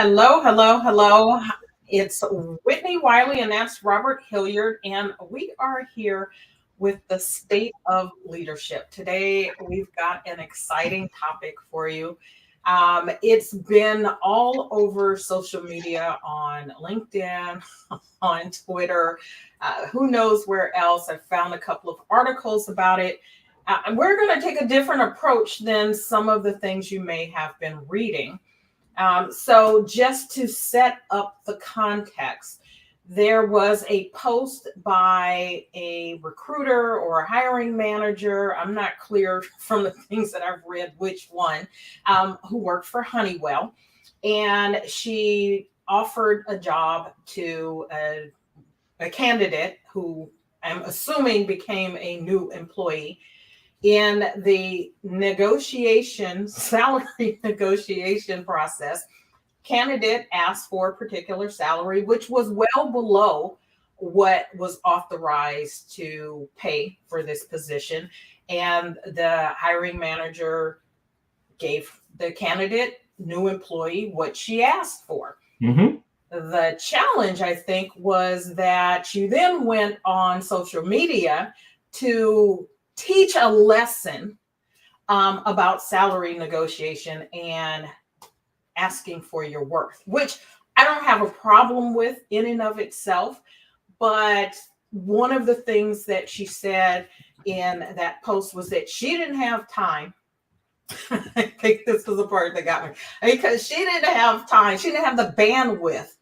Hello, hello, hello. It's Whitney Wiley, and that's Robert Hilliard, and we are here with the state of leadership. Today, we've got an exciting topic for you. It's been all over social media on LinkedIn, on Twitter, who knows where else. I found a couple of articles about it. And we're going to take a different approach than some of the things you may have been reading. So just to set up the context, there was a post by a recruiter or a hiring manager. I'm not clear from the things that I've read which one, who worked for Honeywell. And she offered a job to a candidate who I'm assuming became a new employee. In the salary negotiation process, candidate asked for a particular salary, which was well below what was authorized to pay for this position. And the hiring manager gave the candidate, new employee, what she asked for. Mm-hmm. The challenge, I think, was that she then went on social media to teach a lesson about salary negotiation and asking for your worth, which I don't have a problem with in and of itself. But one of the things that she said in that post was that she didn't have time. I think this was the part that got me, because she didn't have time. She didn't have the bandwidth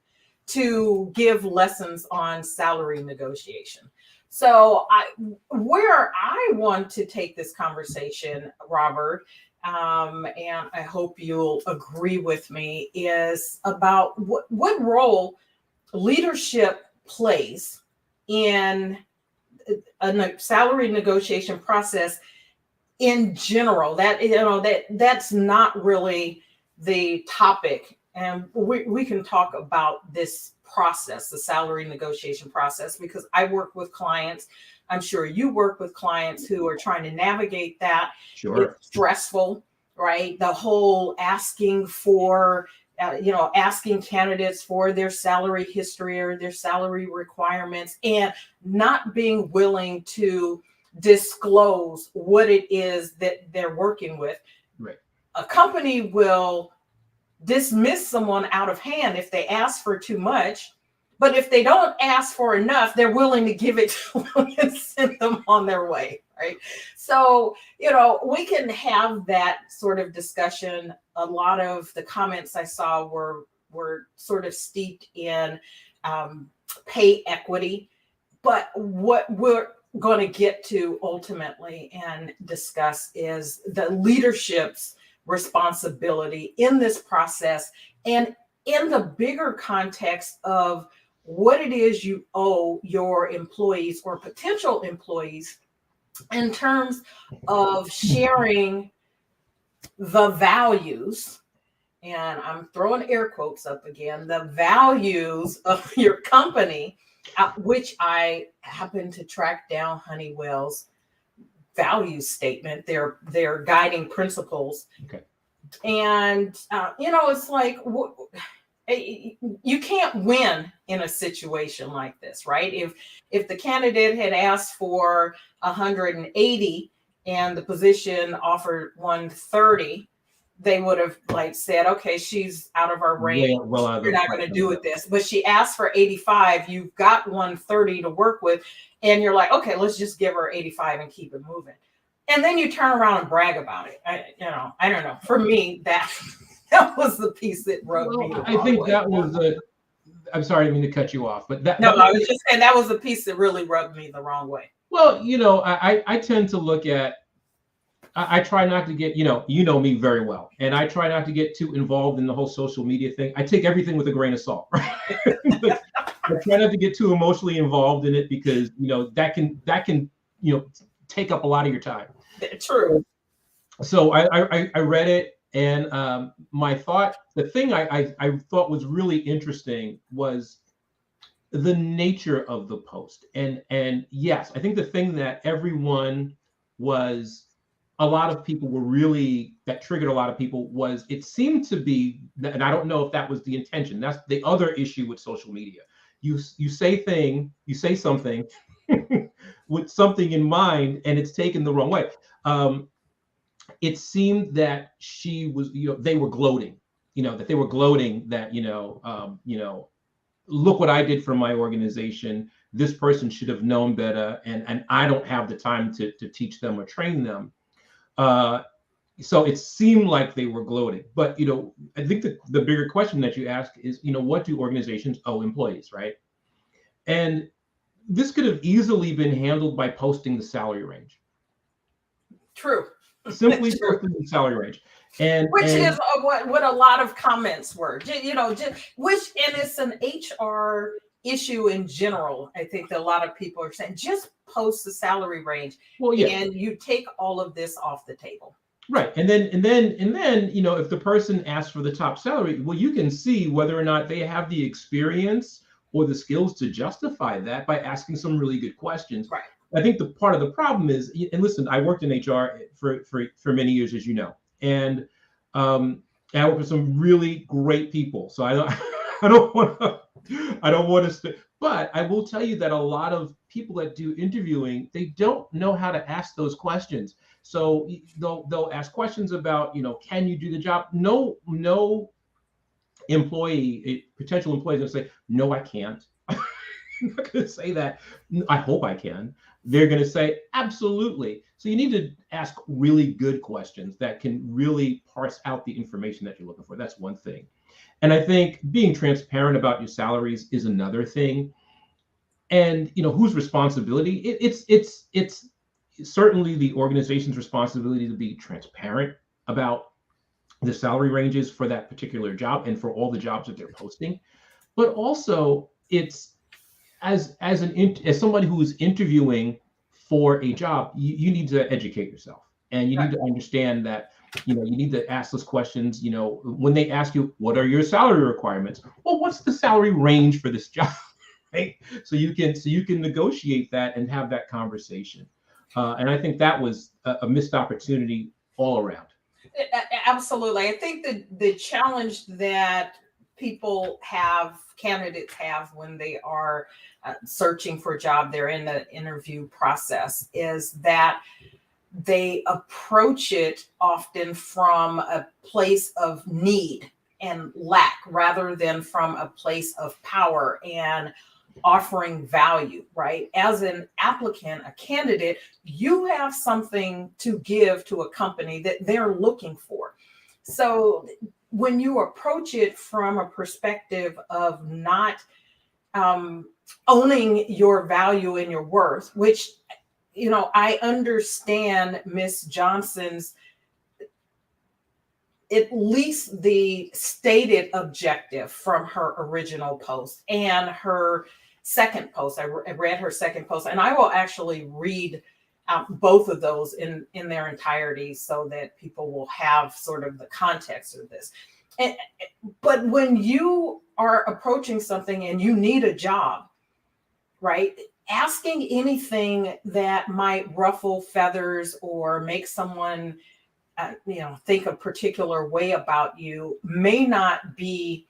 to give lessons on salary negotiation. So where I want to take this conversation, Robert, and I hope you'll agree with me, is about what role leadership plays in a salary negotiation process in general. That's not really the topic, and we can talk about this process, the salary negotiation process, because I work with clients. I'm sure you work with clients who are trying to navigate that. Sure. It's stressful, right? The whole asking for, asking candidates for their salary history or their salary requirements, and not being willing to disclose what it is that they're working with. Right. A company will dismiss someone out of hand if they ask for too much, but if they don't ask for enough, they're willing to give it to them and send them on their way, right? So, we can have that sort of discussion. A lot of the comments I saw were sort of steeped in pay equity, but what we're going to get to ultimately and discuss is the leadership's responsibility in this process, and in the bigger context of what it is you owe your employees or potential employees in terms of sharing the values, and I'm throwing air quotes up again, the values of your company, which I happen to track down Honeywell's value statement, their guiding principles. Okay. And it's like, you can't win in a situation like this, right? If the candidate had asked for 180 and the position offered 130, they would have said, okay, she's out of our range. You're not going to do with this. But she asked for 85. You've got 130 to work with. And you're like, okay, let's just give her 85 and keep it moving. And then you turn around and brag about it. I don't know. For me, that was the piece that rubbed me the wrong way. I think that was I'm sorry, I didn't mean to cut you off, but I was just saying that was the piece that really rubbed me the wrong way. Well, I tend to look at, I try not to get, you know me very well, and I try not to get too involved in the whole social media thing. I take everything with a grain of salt, right? I try not to get too emotionally involved in it, because that can take up a lot of your time. True. So I read it, and the thing I thought was really interesting was the nature of the post, and yes, I think the thing that everyone was a lot of people were really, that triggered a lot of people, was it seemed to be, and I don't know if that was the intention. That's the other issue with social media. You say something with something in mind, and it's taken the wrong way. It seemed that she was, they were gloating, that they were gloating that, look what I did for my organization. This person should have known better, and I don't have the time to teach them or train them. So it seemed like they were gloating. But I think the bigger question that you ask is, what do organizations owe employees, right? And this could have easily been handled by posting the salary range. True. Simply posting the salary range. Which is what a lot of comments were, which, and it's an HR issue in general. I think that a lot of people are saying, just post the salary range, and you take all of this off the table. Right. And then, if the person asks for the top salary, well, you can see whether or not they have the experience or the skills to justify that by asking some really good questions. Right. I think the part of the problem is, and listen, I worked in HR for many years, as you know, and I work with some really great people. So I don't want to, but I will tell you that a lot of people that do interviewing, they don't know how to ask those questions. So they'll ask questions about, can you do the job? No potential employee is going to say, no, I can't. I'm not going to say that. I hope I can. They're going to say, absolutely. So you need to ask really good questions that can really parse out the information that you're looking for. That's one thing. And I think being transparent about your salaries is another thing. And whose responsibility? It's certainly the organization's responsibility to be transparent about the salary ranges for that particular job and for all the jobs that they're posting. But also, it's as somebody who is interviewing for a job, you need to educate yourself, and you need to understand that you need to ask those questions. When they ask you, what are your salary requirements? Well, what's the salary range for this job? Right? So you can negotiate that and have that conversation. And I think that was a missed opportunity all around. Absolutely. I think the challenge that candidates have when they are searching for a job, they're in the interview process, is that they approach it often from a place of need and lack rather than from a place of power and offering value, right? As an applicant, a candidate, you have something to give to a company that they're looking for. So when you approach it from a perspective of not owning your value and your worth, which, I understand Miss Johnson's, at least the stated objective from her original post and her second post. I read her second post, and I will actually read both of those in their entirety so that people will have sort of the context of this. But when you are approaching something and you need a job, right? Asking anything that might ruffle feathers or make someone think a particular way about you may not be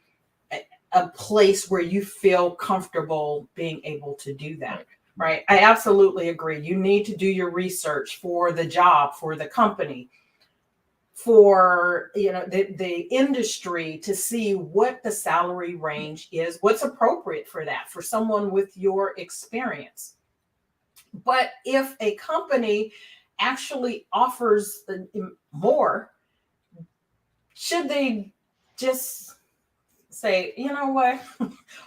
a place where you feel comfortable being able to do that. Right. I absolutely agree. You need to do your research for the job, for the company, for the industry, to see what the salary range is, what's appropriate for that, for someone with your experience. But if a company actually offers more, should they just say, you know what,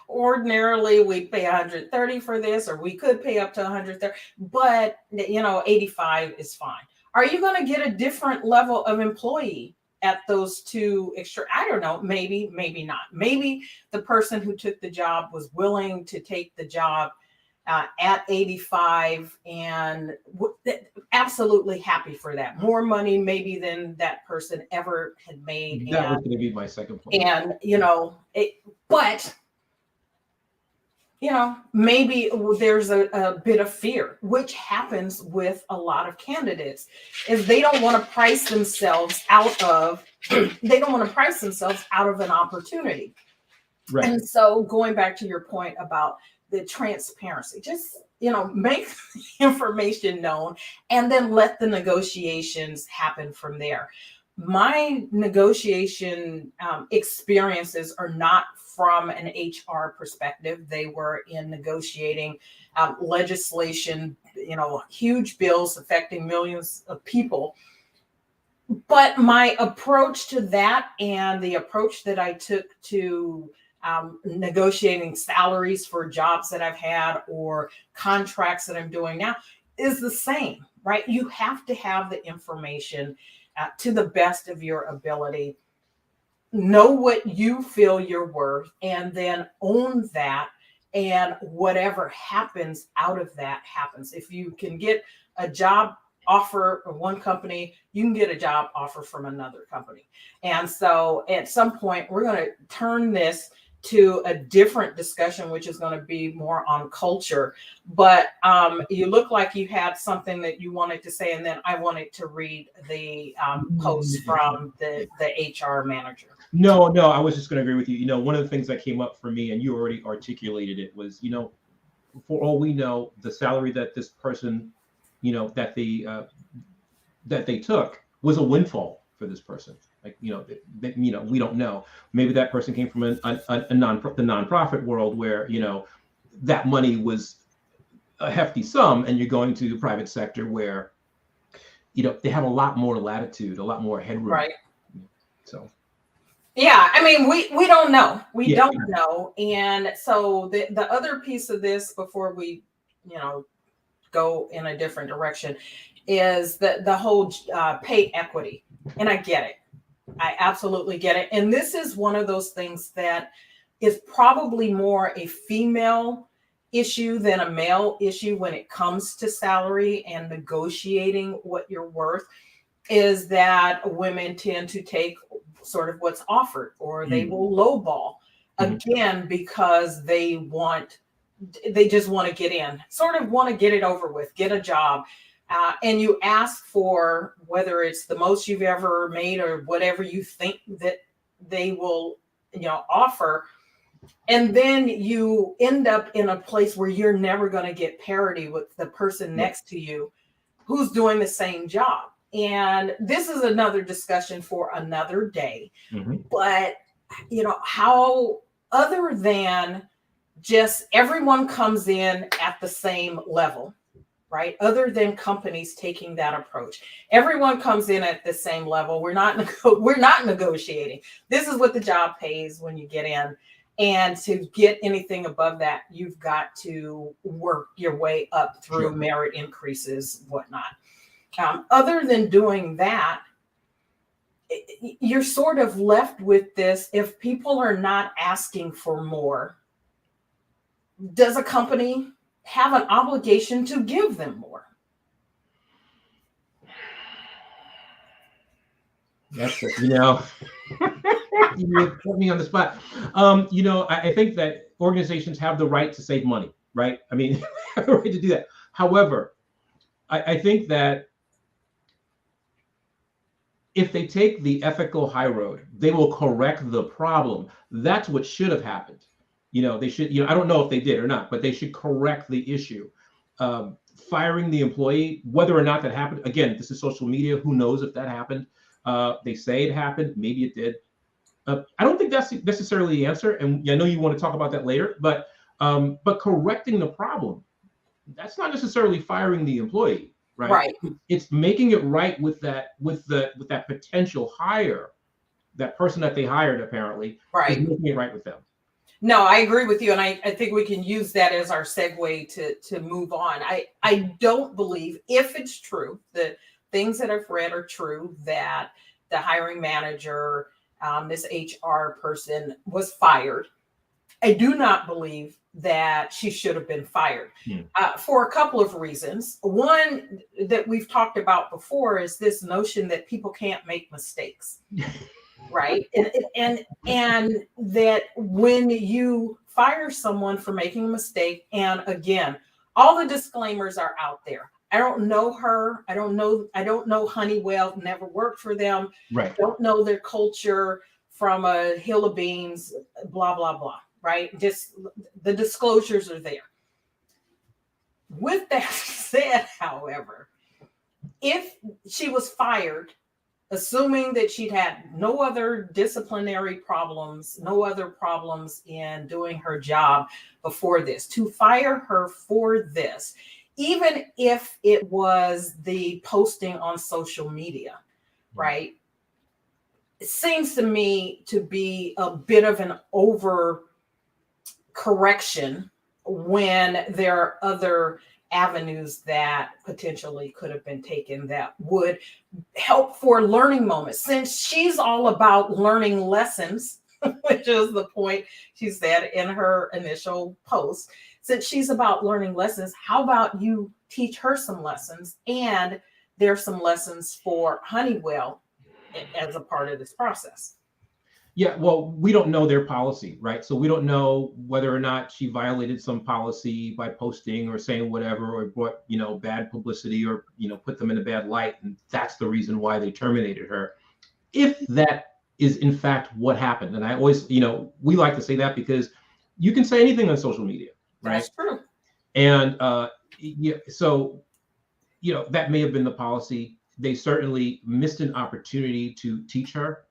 ordinarily we pay 130 for this, or we could pay up to 130, but 85 is fine? Are you going to get a different level of employee at those two extra? I don't know, maybe not. Maybe the person who took the job was willing to take the job at 85 and absolutely happy for that. More money maybe than that person ever had made. That was going to be my second point. And, but, maybe there's a bit of fear, which happens with a lot of candidates, is they don't want to price themselves out of an opportunity. Right. And so going back to your point about the transparency, just, make information known and then let the negotiations happen from there. My negotiation experiences are not from an HR perspective. They were in negotiating legislation, huge bills affecting millions of people. But my approach to that and the approach that I took to negotiating salaries for jobs that I've had or contracts that I'm doing now is the same, right? You have to have the information to the best of your ability, know what you feel you're worth, and then own that. And whatever happens out of that happens. If you can get a job offer from one company, you can get a job offer from another company. And so at some point, we're going to turn this to a different discussion, which is going to be more on culture. But you look like you had something that you wanted to say, and then I wanted to read the post from the HR manager. No, I was just going to agree with you. One of the things that came up for me, and you already articulated it, was, for all we know, the salary that this person, that they took was a windfall for this person. Like, we don't know. Maybe that person came from the nonprofit world where, that money was a hefty sum, and you're going to the private sector where, they have a lot more latitude, a lot more headroom. Right. So. Yeah, I mean, we don't know. We don't know. And so the other piece of this before we, go in a different direction is the whole pay equity. And I get it. I absolutely get it. And this is one of those things that is probably more a female issue than a male issue when it comes to salary and negotiating what you're worth, is that women tend to take sort of what's offered, or they will lowball again, because they just want to get in, sort of want to get it over with, get a job. And you ask for whether it's the most you've ever made or whatever you think that they will, offer. And then you end up in a place where you're never going to get parity with the person next to you who's doing the same job. And this is another discussion for another day. But, how, other than just everyone comes in at the same level, right? Other than companies taking that approach, everyone comes in at the same level. We're not negotiating. This is what the job pays when you get in. And to get anything above that, you've got to work your way up through merit increases, whatnot. Other than doing that, you're sort of left with this. If people are not asking for more, does a company have an obligation to give them more? That's you put me on the spot. I think that organizations have the right to save money, right? I mean, have the right to do that. However, I think that if they take the ethical high road, they will correct the problem. That's what should have happened. They should, I don't know if they did or not, but they should correct the issue. Firing the employee, whether or not that happened. Again, this is social media. Who knows if that happened? They say it happened. Maybe it did. I don't think that's necessarily the answer. And I know you want to talk about that later, but correcting the problem, that's not necessarily firing the employee. Right. It's making it right with that potential hire, that person that they hired, apparently, is making it right with them. No, I agree with you. And I think we can use that as our segue to move on. I don't believe, if it's true, the things that I've read are true, that the hiring manager, this HR person, was fired. I do not believe that she should have been fired for a couple of reasons. One that we've talked about before is this notion that people can't make mistakes. right? And that when you fire someone for making a mistake, and again, all the disclaimers are out there. I don't know her. I don't know Honeywell, never worked for them. Right. Don't know their culture from a hill of beans, blah, blah, blah, right? Just the disclosures are there. With that said, however, if she was fired, assuming that she'd had no other disciplinary problems, no other problems in doing her job before this, to fire her for this, even if it was the posting on social media, right? It seems to me to be a bit of an overcorrection when there are other avenues that potentially could have been taken that would help for learning moments. Since she's all about learning lessons, which is the point she said in her initial post, since she's about learning lessons, how about you teach her some lessons? And there's some lessons for Honeywell as a part of this process. Yeah, well, we don't know their policy, right? So we don't know whether or not she violated some policy by posting or saying whatever, or brought, bad publicity, or, put them in a bad light. And that's the reason why they terminated her. If that is in fact what happened, and I always, we like to say that because you can say anything on social media, right? That's true. And so, that may have been the policy. They certainly missed an opportunity to teach her.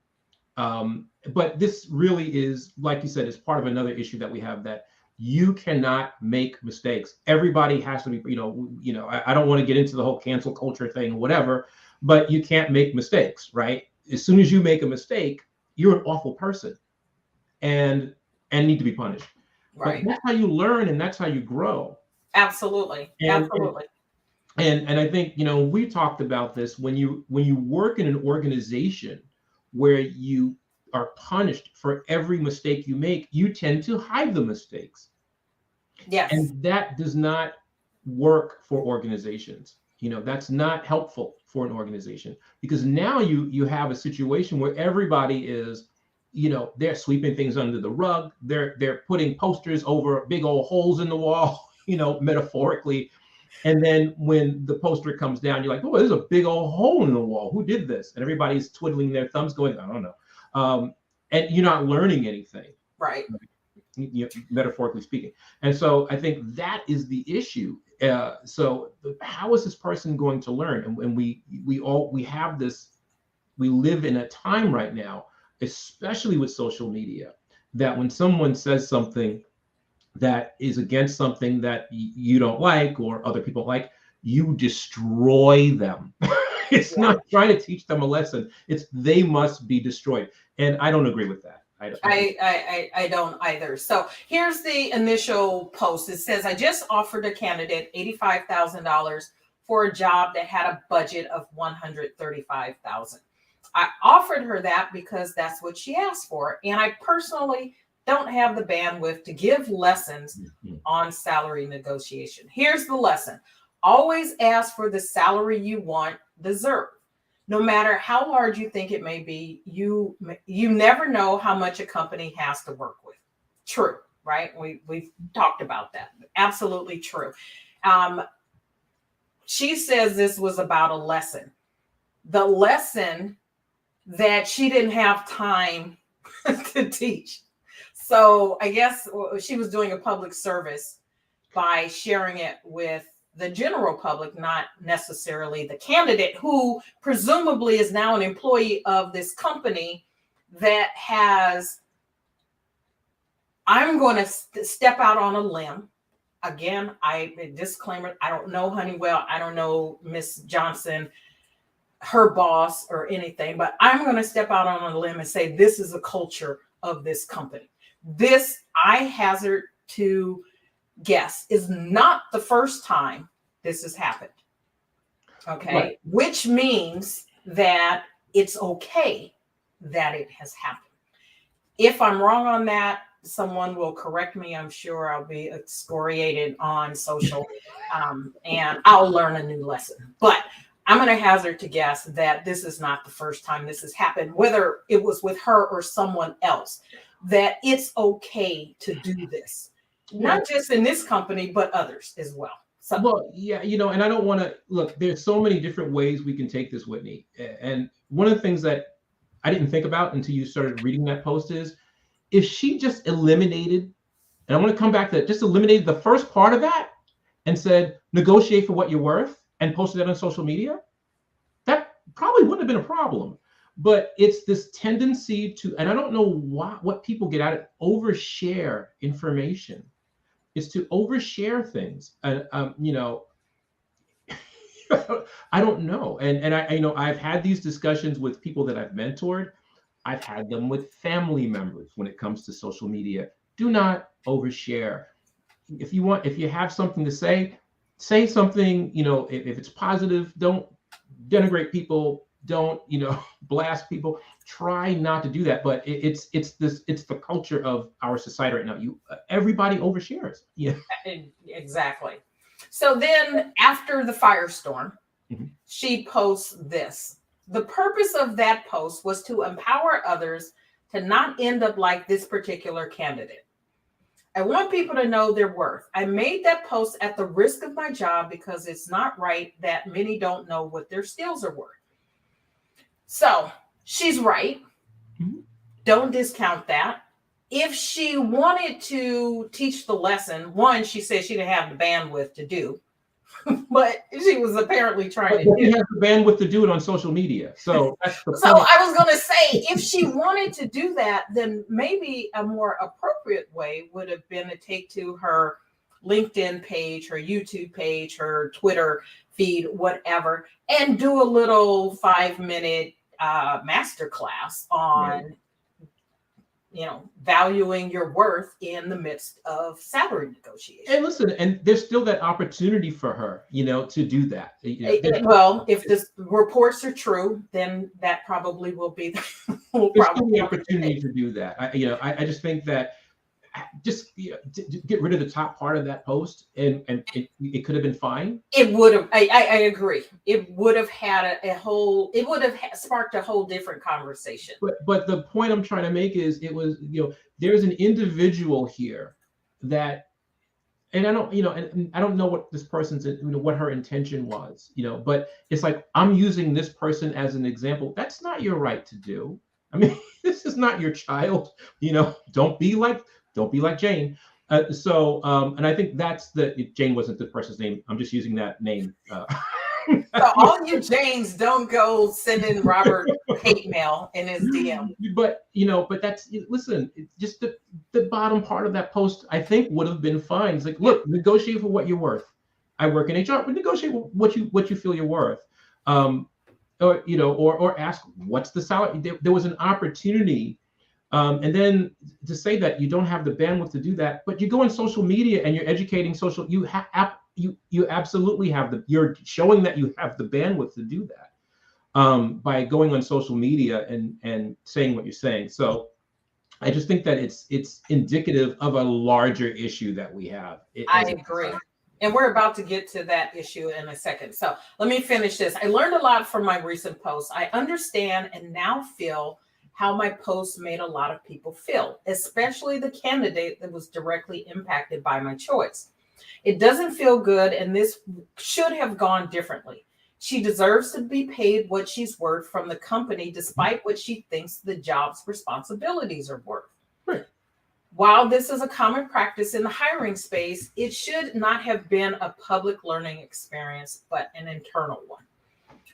But this really is, like you said, is part of another issue that we have, that you cannot make mistakes. Everybody has to be, I don't want to get into the whole cancel culture thing or whatever, but you can't make mistakes, right? As soon as you make a mistake, you're an awful person and need to be punished. Right. But that's how you learn, and that's how you grow. Absolutely. Absolutely. And I think, we talked about this, when you work in an organization where you are punished for every mistake you make, you tend to hide the mistakes. Yes. And that does not work for organizations. That's not helpful for an organization, because now you have a situation where everybody is, they're sweeping things under the rug. They're putting posters over big old holes in the wall, metaphorically. And then when the poster comes down, you're like, oh, there's a big old hole in the wall. Who did this? And everybody's twiddling their thumbs going, I don't know. And you're not learning anything. Right. Metaphorically speaking. And so I think that is the issue. So how is this person going to learn? And we have this, we live in a time right now, especially with social media, that when someone says something that is against something that you don't like or other people like, you destroy them. It's not trying to teach them a lesson. It's they must be destroyed. And I don't agree with that. I don't either. So here's the initial post. It says, I just offered a candidate $85,000 for a job that had a budget of $135,000. I offered her that because that's what she asked for. And I personally don't have the bandwidth to give lessons on salary negotiation. Here's the lesson. Always ask for the salary you want, deserve. No matter how large you think it may be, you never know how much a company has to work with. True, right? We've talked about that. Absolutely true. She says this was about a lesson. The lesson that she didn't have time to teach. So I guess she was doing a public service by sharing it with the general public, not necessarily the candidate, who presumably is now an employee of this company that has, I'm going to step out on a limb. Again, disclaimer, I don't know Honeywell. I don't know Miss Johnson, her boss, or anything, but I'm going to step out on a limb and say this is a culture of this company. This, I hazard to guess, is not the first time this has happened. Okay. Right. Which means that it's okay that it has happened. If I'm wrong on that, someone will correct me. I'm sure I'll be excoriated on social and I'll learn a new lesson. But I'm going to hazard to guess that this is not the first time this has happened, whether it was with her or someone else, that it's okay to do this, not just in this company, but others as well. So, well, yeah, and I don't want to look, there's so many different ways we can take this, Whitney. And one of the things that I didn't think about until you started reading that post is if she just eliminated, and I want to come back to that, just eliminated the first part of that and said, negotiate for what you're worth and posted that on social media, that probably wouldn't have been a problem. But it's this tendency to, and I don't know what people get out of overshare information, is to overshare things. I don't know. And I've had these discussions with people that I've mentored. I've had them with family members when it comes to social media. Do not overshare. If you have something to say something, if it's positive, don't denigrate people, don't, blast people. Try not to do that. But it's the culture of our society right now. Everybody overshares. Yeah. Exactly. So then after the firestorm, she posts this. The purpose of that post was to empower others to not end up like this particular candidate. I want people to know their worth. I made that post at the risk of my job because it's not right that many don't know what their skills are worth. So she's right. Don't discount that. If she wanted to teach the lesson, one, she said she didn't have the bandwidth to do, but she was apparently trying to do. She has the bandwidth to do it on social media. So that's the So I was going to say, if she wanted to do that, then maybe a more appropriate way would have been to take to her LinkedIn page, her YouTube page, her Twitter feed, whatever, and do a little 5-minute masterclass on, valuing your worth in the midst of salary negotiation. And listen, and there's still that opportunity for her, to do that. Well, if the reports are true, then that probably will be the opportunity to do that. I just think that get rid of the top part of that post, and it could have been fine. It would have. I agree. It would have had it would have sparked a whole different conversation. But the point I'm trying to make is, it was, there's an individual here that, and I don't know what this person's, what her intention was, but it's like, I'm using this person as an example. That's not your right to do. I mean, this is not your child. Don't be like Jane. And I think Jane wasn't the person's name. I'm just using that name. So all you Janes, don't go sending Robert hate mail in his DM. But that's, listen, just the bottom part of that post, I think, would have been fine. It's like, look, negotiate for what you're worth. I work in HR, but negotiate what you feel you're worth. Or ask, what's the salary? There was an opportunity. And then to say that you don't have the bandwidth to do that, but you go on social media and you're educating you absolutely you're showing that you have the bandwidth to do that by going on social media and saying what you're saying. So I just think that it's indicative of a larger issue that we have. I agree. And we're about to get to that issue in a second. So let me finish this. I learned a lot from my recent posts. I understand and now feel how my posts made a lot of people feel, especially the candidate that was directly impacted by my choice. It doesn't feel good, and this should have gone differently. She deserves to be paid what she's worth from the company, despite what she thinks the job's responsibilities are worth. Right. While this is a common practice in the hiring space, it should not have been a public learning experience, but an internal one.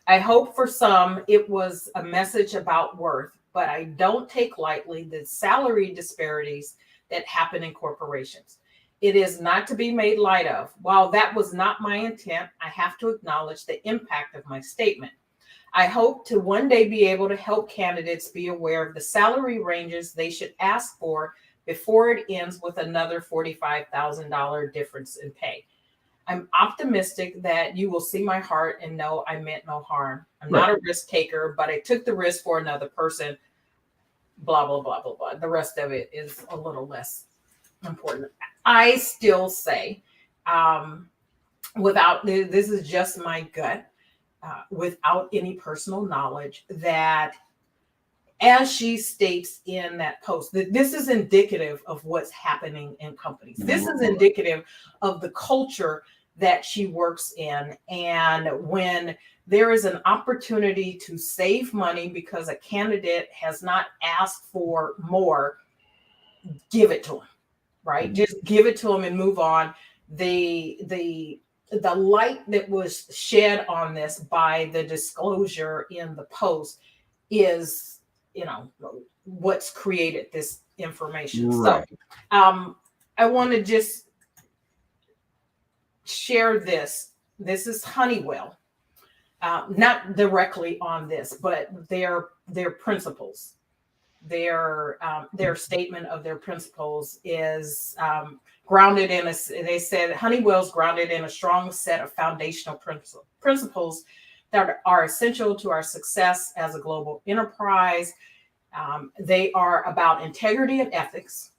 I hope for some it was a message about worth, but I don't take lightly the salary disparities that happen in corporations. It is not to be made light of. While that was not my intent, I have to acknowledge the impact of my statement. I hope to one day be able to help candidates be aware of the salary ranges they should ask for before it ends with another $45,000 difference in pay. I'm optimistic that you will see my heart and know I meant no harm. I'm not a risk taker, but I took the risk for another person. Blah, blah, blah, blah, blah. The rest of it is a little less important. I still say, this is just my gut. without any personal knowledge, that, as she states in that post, that this is indicative of what's happening in companies. This is indicative of the culture that she works in. And when there is an opportunity to save money because a candidate has not asked for more, give it to them, right? Just give it to them and move on. The light that was shed on this by the disclosure in the post is, what's created this information. Right. So I want to just share this. This is Honeywell, not directly on this, but their principles. Their statement of their principles is grounded in they said Honeywell's grounded in a strong set of foundational principles that are essential to our success as a global enterprise. They are about integrity and ethics.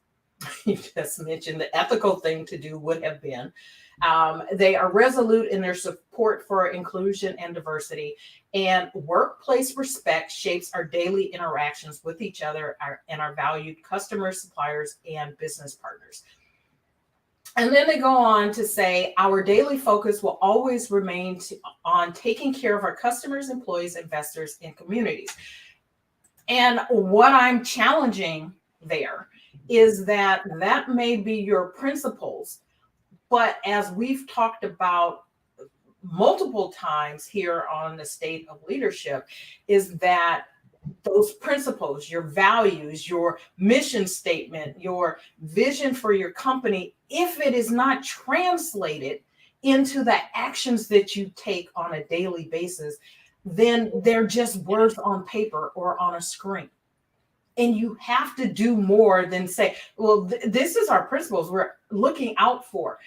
You just mentioned the ethical thing to do would have been. They are resolute in their support for inclusion and diversity, and workplace respect shapes our daily interactions with each other and our valued customers, suppliers, and business partners. And then they go on to say, our daily focus will always remain on taking care of our customers, employees, investors, and communities. And what I'm challenging there is that may be your principles, but as we've talked about multiple times here on the State of Leadership, is that those principles, your values, your mission statement, your vision for your company, if it is not translated into the actions that you take on a daily basis, then they're just words on paper or on a screen. And you have to do more than say, well, this is our principles we're looking out for.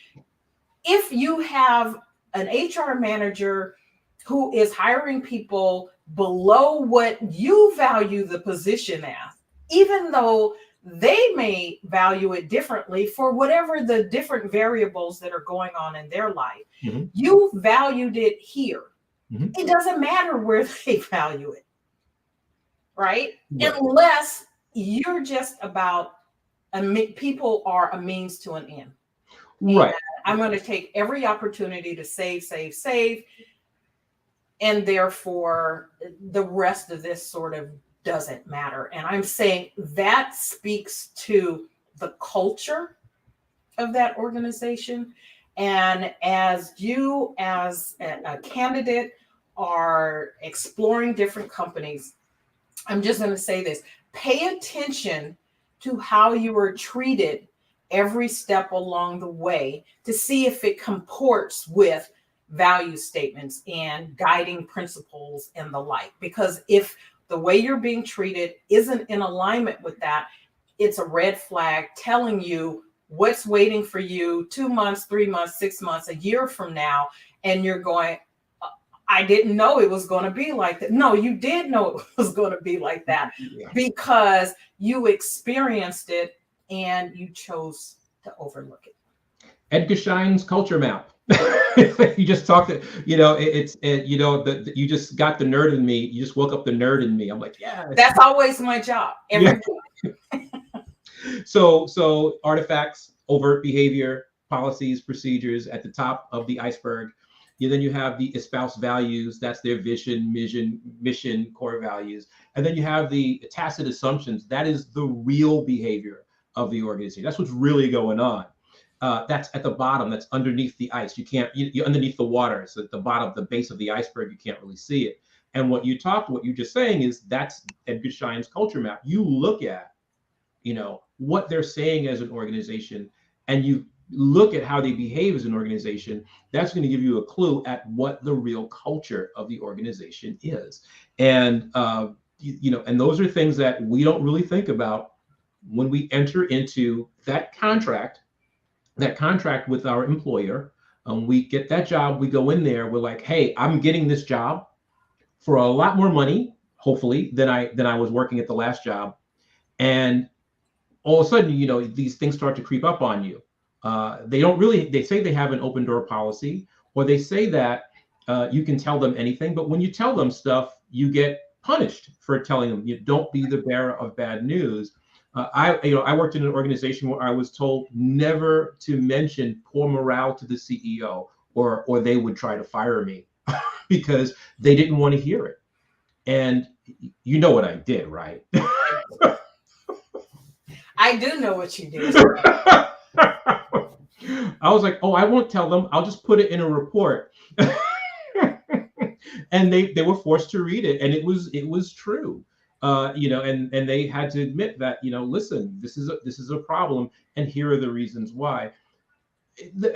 If you have an HR manager who is hiring people below what you value the position as, even though they may value it differently for whatever the different variables that are going on in their life, you valued it here. It doesn't matter where they value it, right? Unless you're just about people are a means to an end. Right. And I'm going to take every opportunity to save. And therefore, the rest of this sort of doesn't matter. And I'm saying that speaks to the culture of that organization. And as you, as a candidate, are exploring different companies, I'm just going to say this: pay attention to how you are treated every step along the way to see if it comports with value statements and guiding principles and the like. Because if the way you're being treated isn't in alignment with that, it's a red flag telling you what's waiting for you 2 months, 3 months, 6 months, a year from now. And you're going, I didn't know it was going to be like that. No, you did know it was going to be like that because you experienced it and you chose to overlook it. Edgar Schein's culture map. You just talked to, you just got the nerd in me. You just woke up the nerd in me. I'm like, yeah. That's always my job. Every day. So artifacts, overt behavior, policies, procedures at the top of the iceberg. Then you have the espoused values. That's their vision, mission, core values. And then you have the tacit assumptions. That is the real behavior of the organization. That's what's really going on. That's at the bottom. That's underneath the ice. You can't. You're underneath the water. So at the bottom, the base of the iceberg, you can't really see it. And what you're just saying is that's Edgar Schein's culture map. You look at, what they're saying as an organization, and you look at how they behave as an organization. That's going to give you a clue at what the real culture of the organization is. And and those are things that we don't really think about when we enter into that contract with our employer. We get that job, we go in there, we're like, hey, I'm getting this job for a lot more money, hopefully, than I was working at the last job. And all of a sudden, these things start to creep up on you. They say they have an open door policy, or they say that You can tell them anything, but when you tell them stuff, you get punished for telling them. You don't be the bearer of bad news. I worked in an organization where I was told never to mention poor morale to the CEO, or they would try to fire me because they didn't want to hear it. And you know what I did, right? I do know what you did. I was like, oh, I won't tell them. I'll just put it in a report. And they were forced to read it, and it was true. And they had to admit that, listen, this is a problem, and here are the reasons why.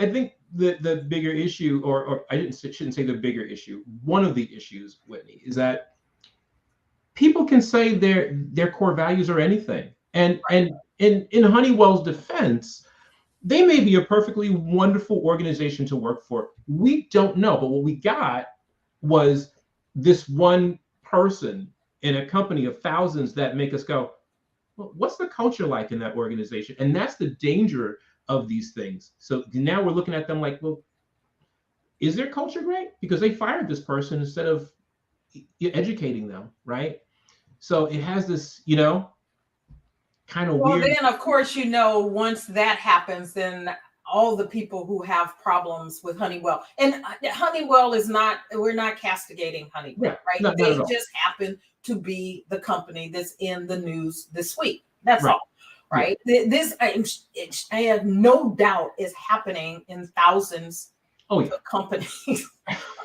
I think the bigger issue, or shouldn't say the bigger issue. One of the issues, Whitney, is that people can say their core values are anything, and in Honeywell's defense, they may be a perfectly wonderful organization to work for. We don't know, but what we got was this one person in a company of thousands that make us go, well, what's the culture like in that organization? And that's the danger of these things. So now we're looking at them like, well, is their culture great? Because they fired this person instead of educating them, right? So it has this, kind of weird. Well, then of course, once that happens, then all the people who have problems with Honeywell, and Honeywell we're not castigating Honeywell, right? No, they just happen to be the company that's in the news this week. That's right. all, right? Yeah. This, I have no doubt, is happening in thousands of companies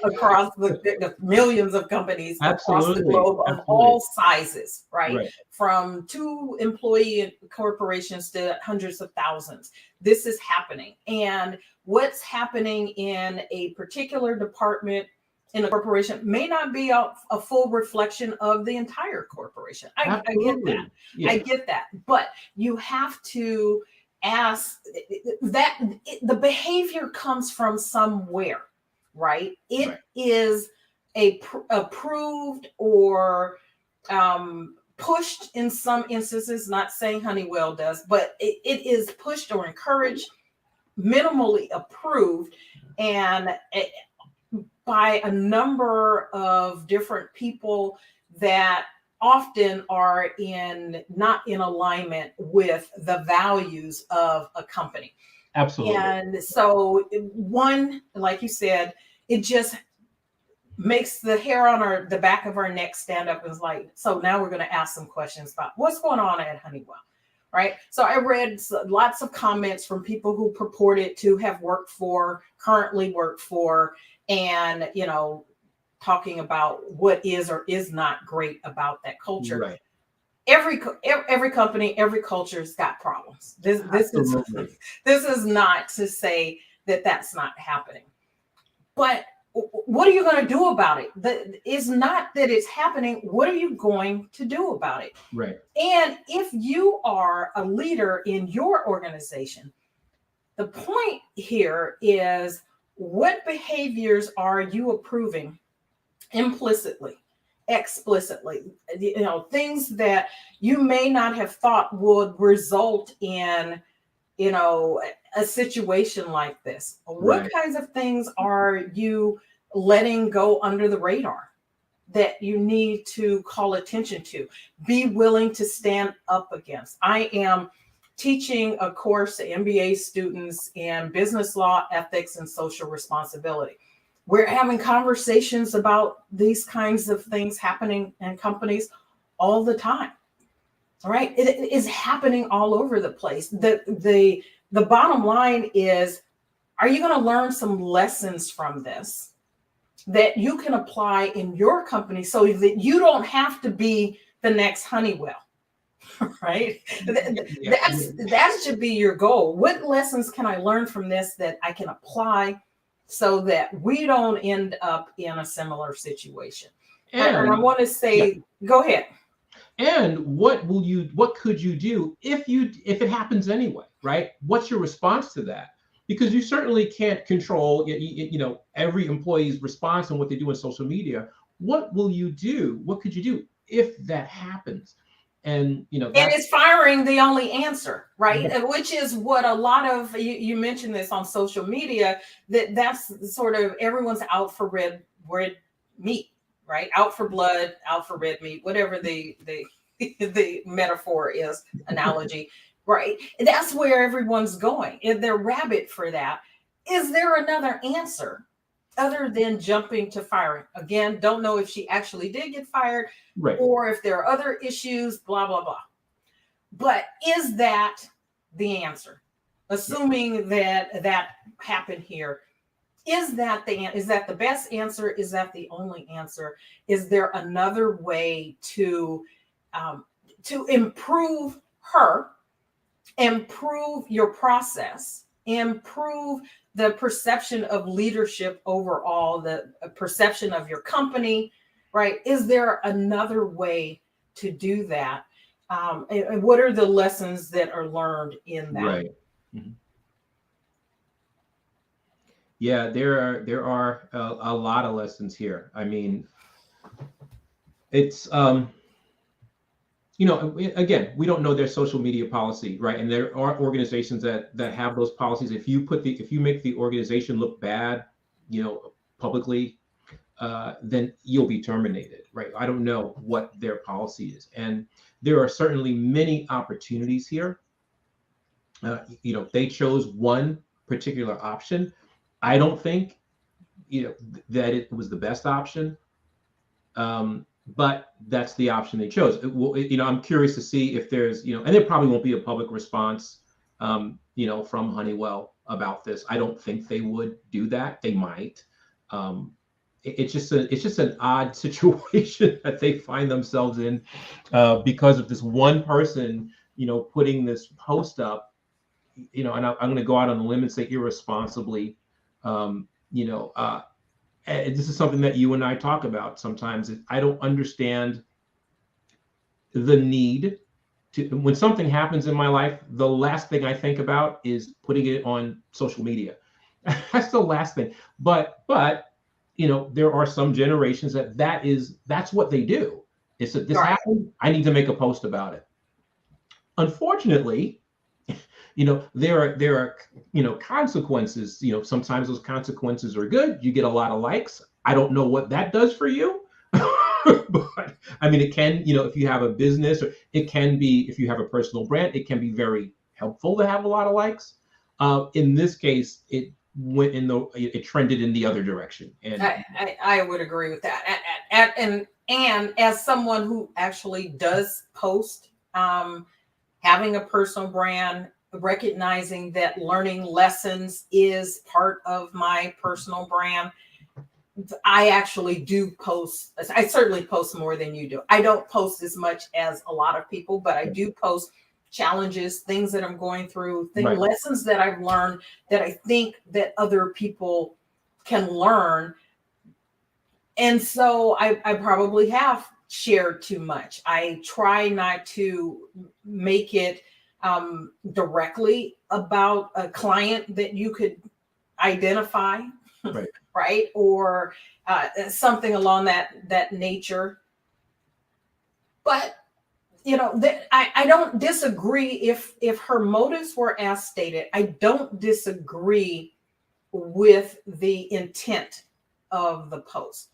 across the millions of companies across the globe of all sizes, right? From 2 employee corporations to hundreds of thousands. This is happening. And what's happening in a particular department in a corporation may not be a full reflection of the entire corporation. I get that. Yeah. I get that. But you have to ask that the behavior comes from somewhere, right? It is approved or pushed in some instances, not saying Honeywell does, but it is pushed or encouraged, minimally approved, and by a number of different people that often are not in alignment with the values of a company. Absolutely. And so one, like you said, it just makes the hair on the back of our neck stand up, and is like, so now we're going to ask some questions about what's going on at Honeywell, right? So I read lots of comments from people who purported to have currently worked for, and, talking about what is or is not great about that culture. Right. Every company, every culture's got problems. This is not to say that that's not happening, but what are you going to do about it? It's not that it's happening. What are you going to do about it? Right. And if you are a leader in your organization, the point here is, what behaviors are you approving implicitly, explicitly? Things that you may not have thought would result in, a situation like this. What kinds of things are you letting go under the radar that you need to call attention to? Be willing to stand up against. I am teaching a course to MBA students in business law, ethics, and social responsibility. We're having conversations about these kinds of things happening in companies all the time. All right. It is happening all over the place. The bottom line is, are you going to learn some lessons from this that you can apply in your company so that you don't have to be the next Honeywell? Right? That should be your goal. What lessons can I learn from this that I can apply so that we don't end up in a similar situation? And I want to say, go ahead. And what could you do if it happens anyway, right? What's your response to that? Because you certainly can't control, every employee's response and what they do on social media. What will you do? What could you do if that happens? And and is firing the only answer, right? Which is what a lot of you mentioned this on social media, that's sort of everyone's out for red red meat, right? Out for blood, out for red meat, whatever the the metaphor is, analogy, right? That's where everyone's going. If they're rabid for that, is there another answer other than jumping to firing? Again, don't know if she actually did get fired Right. or if there are other issues, blah, blah, blah. But is that the answer? Assuming that that happened here, is that the best answer? Is that the only answer? Is there another way to improve her, improve your process, improve the perception of leadership overall, the perception of your company, right? Is there another way to do that? And what are the lessons that are learned in that? Right. Mhm. Yeah, there are a lot of lessons here. I mean, it's again, we don't know their social media policy, right? And there are organizations that have those policies. If you make the organization look bad, publicly, then you'll be terminated, right? I don't know what their policy is, and there are certainly many opportunities here. They chose one particular option. I don't think, that it was the best option. But that's the option they chose. I'm curious to see if there's, and there probably won't be a public response, from Honeywell about this. I don't think they would do that. They might. It's just an odd situation that they find themselves in, because of this one person, putting this post up, and I'm going to go out on a limb and say irresponsibly, this is something that you and I talk about sometimes. I don't understand the need to, when something happens in my life, the last thing I think about is putting it on social media. That's the last thing. But there are some generations that's what they do. It's that this happened, I need to make a post about it. Unfortunately, there are consequences. Sometimes those consequences are good. You get a lot of likes. I don't know what that does for you, but I mean, it can, if you have a business, or it can be, if you have a personal brand, it can be very helpful to have a lot of likes. In this case, it trended in the other direction, and I would agree with that. And as someone who actually does post, having a personal brand, recognizing that learning lessons is part of my personal brand, I actually do post. I certainly post more than you do. I don't post as much as a lot of people, but I do post challenges, things that I'm going through, Right. lessons that I've learned that I think that other people can learn. And so I probably have shared too much. I try not to make it directly about a client that you could identify, Right. right? Or something along that nature. But I don't disagree if her motives were as stated. I don't disagree with the intent of the post.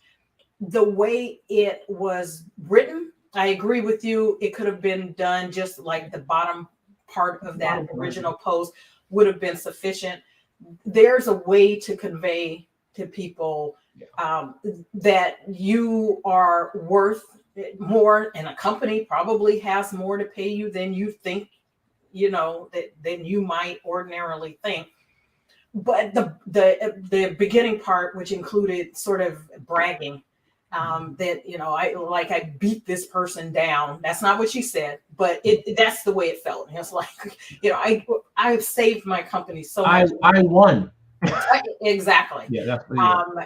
The way it was written, I agree with you. It could have been done just like the bottom part of that original post would have been sufficient. There's a way to convey to people that you are worth more, and a company probably has more to pay you than you think, than you might ordinarily think. But the beginning part, which included sort of bragging, that I beat this person down. That's not what she said, but that's the way it felt. And it's like, I've saved my company so much. I won. Exactly. Yeah,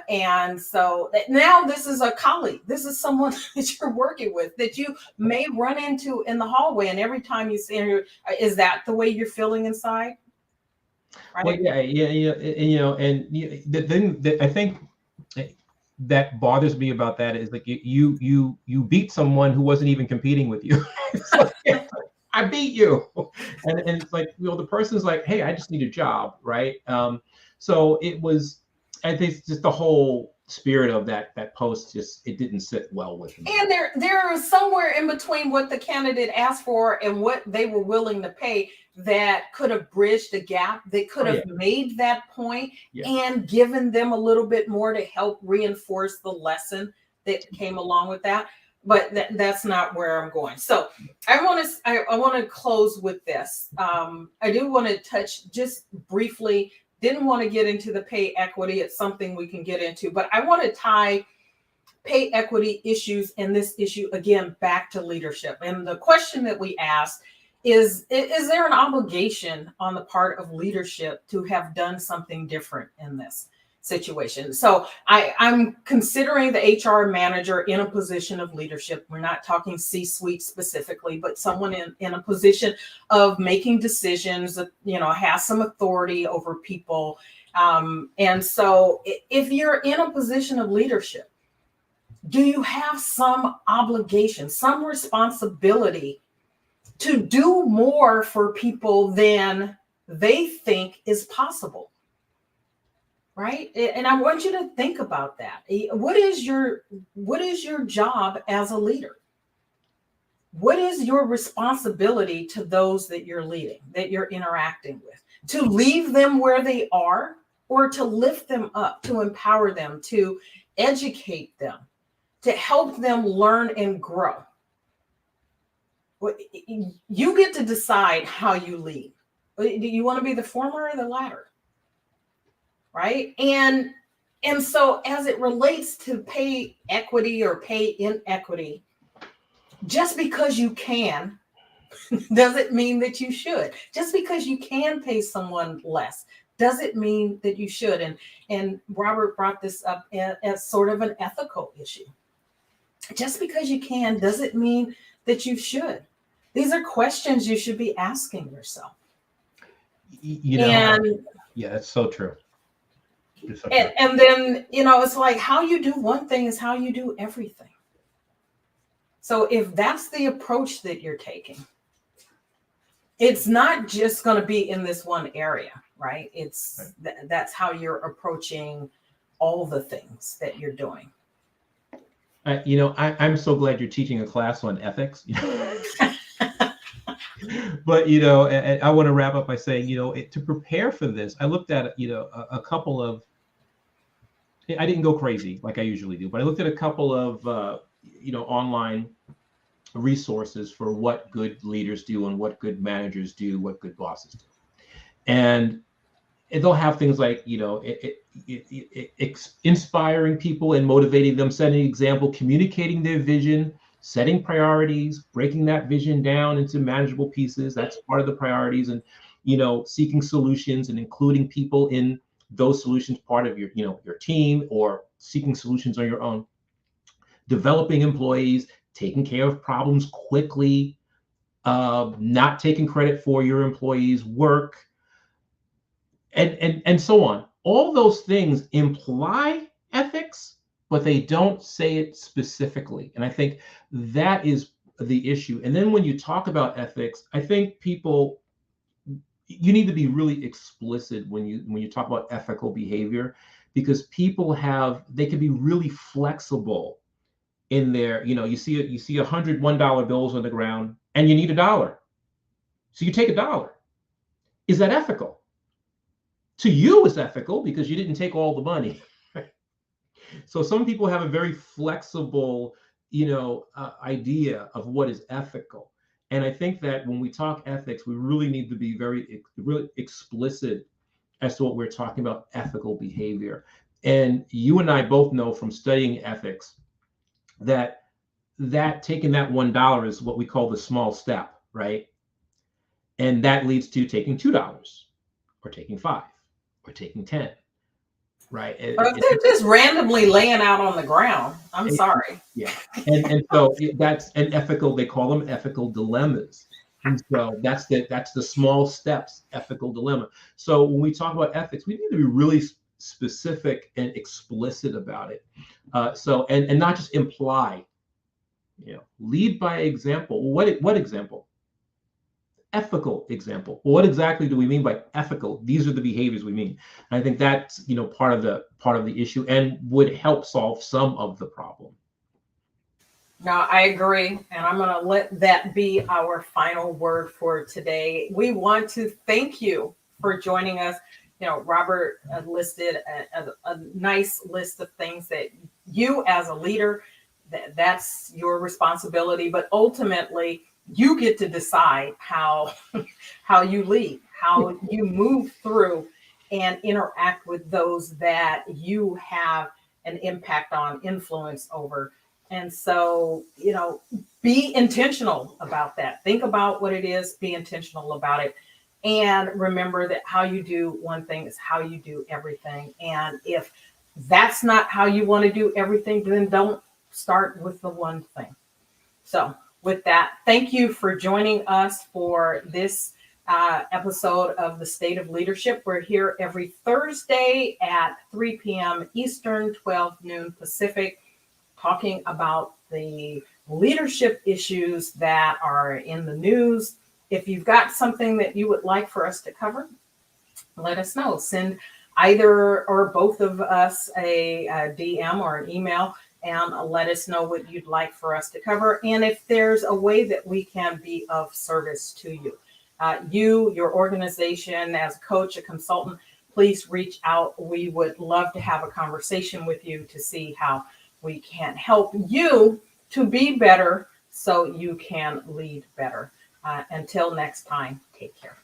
and so now this is a colleague. This is someone that you're working with that you may run into in the hallway, and every time you see her, is that the way you're feeling inside? Right? Well, and the thing that I think that bothers me about that is like you beat someone who wasn't even competing with you. Like, I beat you, and it's like, the person's like, hey, I just need a job, right? So it was, I think, just the whole spirit of that post, just it didn't sit well with me. And there is somewhere in between what the candidate asked for and what they were willing to pay that could have bridged the gap. They could have made that point and given them a little bit more to help reinforce the lesson that came along with that. But that's not where I'm going. So I want to close with this. I do want to touch just briefly. Didn't want to get into the pay equity. It's something we can get into, but I want to tie pay equity issues and this issue again back to leadership. And the question that we asked is there an obligation on the part of leadership to have done something different in this situation? So I'm considering the HR manager in a position of leadership. We're not talking C-suite specifically, but someone in a position of making decisions that, has some authority over people. And so if you're in a position of leadership, do you have some obligation, some responsibility to do more for people than they think is possible? Right? And I want you to think about that. What is your job as a leader? What is your responsibility to those that you're leading, that you're interacting with? To leave them where they are, or to lift them up, to empower them, to educate them, to help them learn and grow? You get to decide how you lead. Do you want to be the former or the latter? Right. And so as it relates to pay equity or pay inequity, just because you can doesn't mean that you should. Just because you can pay someone less doesn't mean that you should. And Robert brought this up as sort of an ethical issue. Just because you can doesn't mean that you should. These are questions you should be asking yourself. Yeah, that's so true. And then, it's like how you do one thing is how you do everything. So if that's the approach that you're taking, it's not just going to be in this one area, right? That's how you're approaching all the things that you're doing. I'm so glad you're teaching a class on ethics. But, I want to wrap up by saying, to prepare for this, I looked at, a couple of, I didn't go crazy like I usually do, but I looked at a couple of, online resources for what good leaders do and what good managers do, what good bosses do. And they'll have things like, inspiring people and motivating them, setting an example, communicating their vision, setting priorities, breaking that vision down into manageable pieces. That's part of the priorities. And, seeking solutions and including people in those solutions, part of your team, or seeking solutions on your own. Developing employees, taking care of problems quickly, not taking credit for your employees' work, and so on. All those things imply ethics, but they don't say it specifically. And I think that is the issue. And then when you talk about ethics, I think you need to be really explicit when you talk about ethical behavior, because people they can be really flexible in their, you see $101 bills on the ground and you need $1. So you take $1. Is that ethical? To you, it's ethical because you didn't take all the money. So some people have a very flexible, idea of what is ethical. And I think that when we talk ethics, we really need to be really explicit as to what we're talking about ethical behavior. And you and I both know from studying ethics that taking that $1 is what we call the small step, right? And that leads to taking $2 or taking $5 or taking 10, right? But if they're just randomly laying out on the ground, I'm sorry. Yeah. And so that's an ethical, they call them ethical dilemmas. And so that's the small steps ethical dilemma. So when we talk about ethics, we need to be really specific and explicit about it. So and not just imply, lead by example. What example? ethical example. What exactly do we mean by ethical? These are the behaviors we mean. And I think that's, part of the issue and would help solve some of the problem. No, I agree. And I'm going to let that be our final word for today. We want to thank you for joining us. Robert listed a nice list of things that you as a leader, that's your responsibility. But ultimately, you get to decide how you lead, how you move through and interact with those that you have an impact on, influence over. And so, be intentional about that. Think about what it is, be intentional about it. And remember that how you do one thing is how you do everything. And if that's not how you want to do everything, then don't start with the one thing. So with that, thank you for joining us for this episode of The State of Leadership. We're here every Thursday at 3 p.m. Eastern, 12 noon Pacific, talking about the leadership issues that are in the news. If you've got something that you would like for us to cover, let us know. Send either or both of us a DM or an email and let us know what you'd like for us to cover. And if there's a way that we can be of service to you. Your organization, as a coach, a consultant, please reach out. We would love to have a conversation with you to see how we can help you to be better so you can lead better. Until next time, take care.